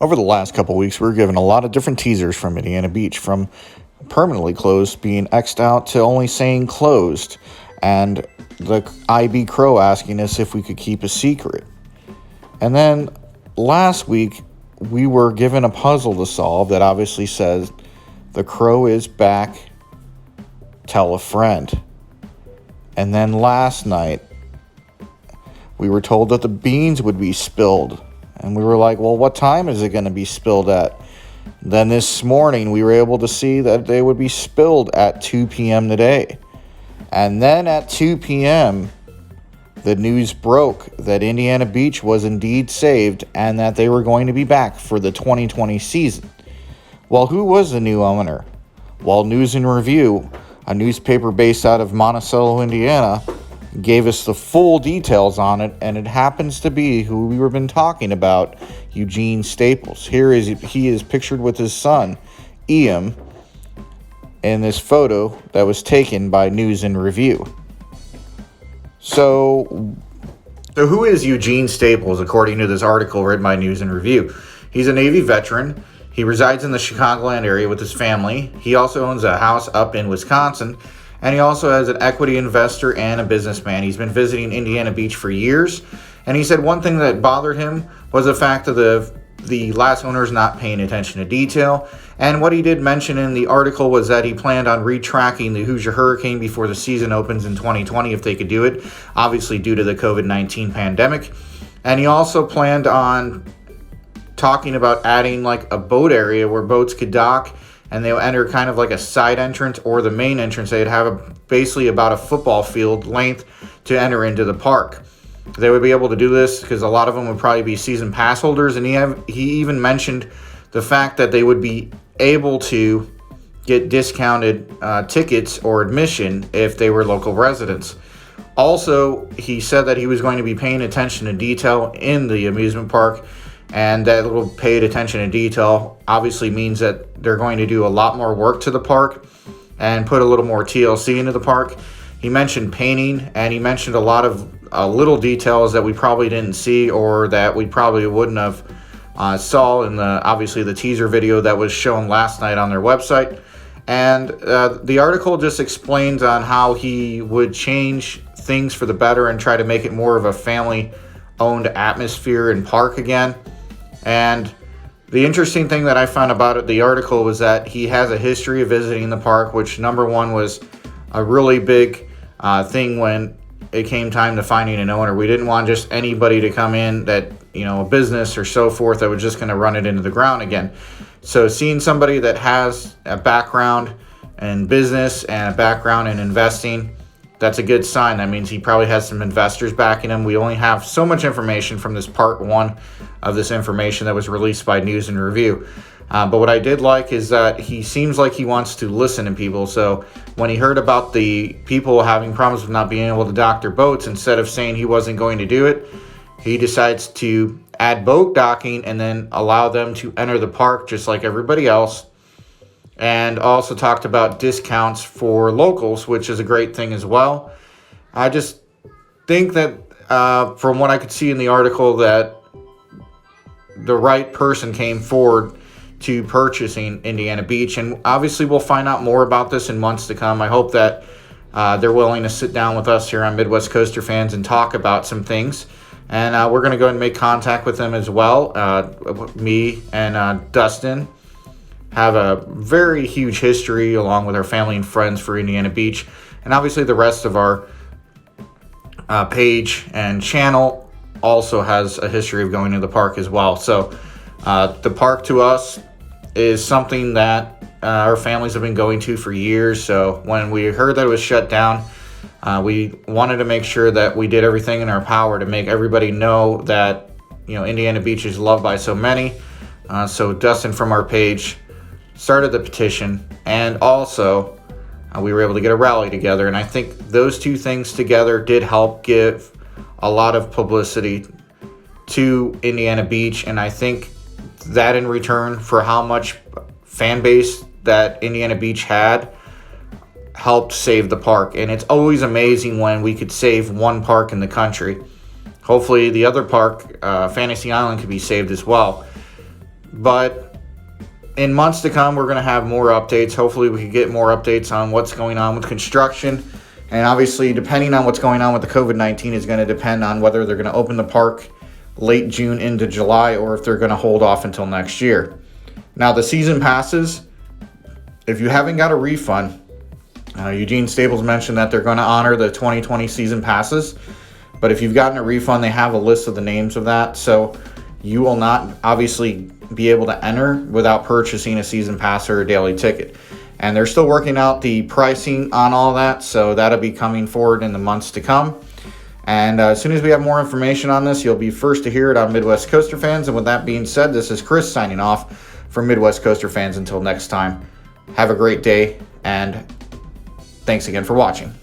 Over the last couple weeks, we were given a lot of different teasers from Indiana Beach, from permanently closed being X'd out to only saying closed, and the IB Crow asking us if we could keep a secret. And then last week, we were given a puzzle to solve that obviously says the Crow is back, tell a friend. And then last night, we were told that the beans would be spilled. And we were like, well, what time is it going to be spilled at? Then this morning, we were able to see that they would be spilled at 2 p.m. today. And then at 2 p.m., the news broke that Indiana Beach was indeed saved and that they were going to be back for the 2020 season. Well, who was the new owner? Well, News and Review, a newspaper based out of Monticello, Indiana, gave us the full details on it, and it happens to be who we were been talking about, Eugene Staples. He is pictured with his son, Ian, in this photo that was taken by News and Review. So who is Eugene Staples, according to this article written by News and Review? He's a Navy veteran. He resides in the Chicagoland area with his family. He also owns a house up in Wisconsin. And he also has an equity investor and a businessman. He's been visiting Indiana Beach for years. And he said one thing that bothered him was the fact of the last owners not paying attention to detail. And what he did mention in the article was that he planned on retracking the Hoosier Hurricane before the season opens in 2020 if they could do it, obviously due to the COVID-19 pandemic. And he also planned on talking about adding like a boat area where boats could dock, and they'll enter kind of like a side entrance or the main entrance. They'd have basically about a football field length to enter into the park. They would be able to do this because a lot of them would probably be season pass holders. And he even mentioned the fact that they would be able to get discounted tickets or admission if they were local residents. Also, he said that he was going to be paying attention to detail in the amusement park. And that little paid attention to detail obviously means that they're going to do a lot more work to the park and put a little more TLC into the park. He mentioned painting, and he mentioned a lot of little details that we probably didn't see or that we probably wouldn't have saw in obviously the teaser video that was shown last night on their website. And the article just explains on how he would change things for the better and try to make it more of a family-owned atmosphere and park again. And the interesting thing that I found about the article was that he has a history of visiting the park, which number one was a really big thing when it came time to finding an owner. We didn't want just anybody to come in that, a business or so forth that was just going to run it into the ground again. So seeing somebody that has a background in business and a background in investing, that's a good sign. That means he probably has some investors backing him. We only have so much information from this part one of this information that was released by News and Review. But what I did like is that he seems like he wants to listen to people. So when he heard about the people having problems with not being able to dock their boats, instead of saying he wasn't going to do it, he decides to add boat docking and then allow them to enter the park just like everybody else. And also talked about discounts for locals, which is a great thing as well. I just think that from what I could see in the article, that the right person came forward to purchasing Indiana Beach. And obviously we'll find out more about this in months to come. I hope that they're willing to sit down with us here on Midwest Coaster Fans and talk about some things. And we're going to go ahead and make contact with them as well. Me and Dustin have a very huge history along with our family and friends for Indiana Beach. And obviously the rest of our page and channel also has a history of going to the park as well. So the park to us is something that our families have been going to for years. So when we heard that it was shut down, we wanted to make sure that we did everything in our power to make everybody know that, Indiana Beach is loved by so many. So Dustin from our page started the petition, and also we were able to get a rally together. And I think those two things together did help give a lot of publicity to Indiana Beach. And I think that in return for how much fan base that Indiana Beach had helped save the park. And it's always amazing when we could save one park in the country. Hopefully the other park, Fantasy Island, could be saved as well. But in months to come, we're going to have more updates. Hopefully we can get more updates on what's going on with construction. And obviously, depending on what's going on with the COVID-19 is going to depend on whether they're going to open the park late June into July or if they're going to hold off until next year. Now, the season passes, if you haven't got a refund, Eugene Staples mentioned that they're going to honor the 2020 season passes. But if you've gotten a refund, they have a list of the names of that. So you will not obviously be able to enter without purchasing a season pass or a daily ticket. And they're still working out the pricing on all that, so that'll be coming forward in the months to come. And as soon as we have more information on this, you'll be first to hear it on Midwest Coaster Fans. And with that being said, this is Chris signing off from Midwest Coaster Fans. Until next time, have a great day, and thanks again for watching.